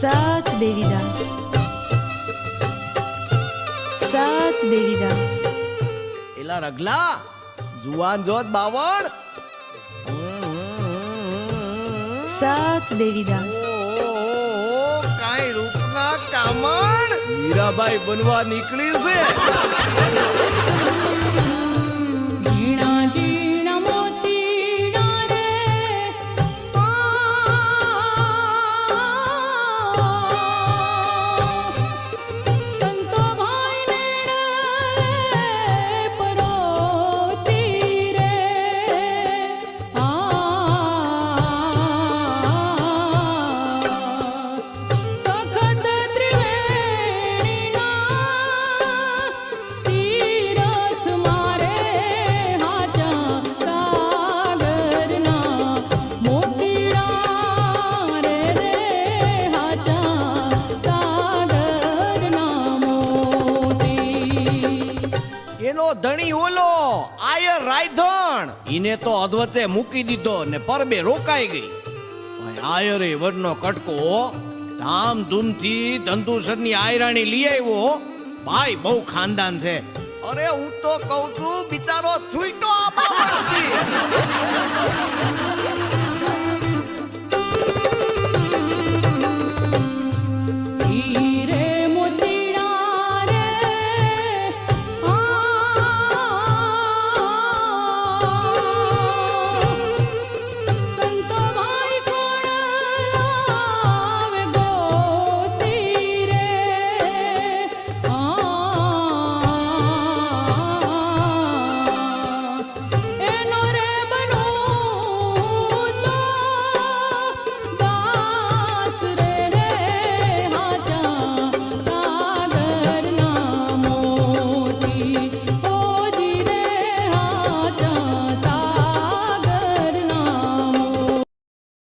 સાત દેવીદાસ, સાત દેવીદાસ. એલા રગલા જુવાન જોત બાવળ. સાત દેવીદાસ, કાઈ રૂપના કામણ મીરાબાઈ બનવા નીકળી છે. ઝીણા ઝીણા મોતીડા રે સંતો ભાઈને પરોતી રે તખત ત્રિવેણીના તીરથ મારે હાચા સાગરના મોતીડા રે હાચા સાગરના મોતી. એનો ધણી ઓલો આયર રાયધણ ઈને તો અધવતે મૂકી દીધો ને પરબે રોકાઈ ગઈ. આયરે વરનો કટકો ધામધૂમથી ધંધુસરની આયરાણી લઈ આવ્યો. ભાઈ બહુ ખાનદાન છે. અરે હું તો કહું છું બિચારો છૂટો આ બાવળથી.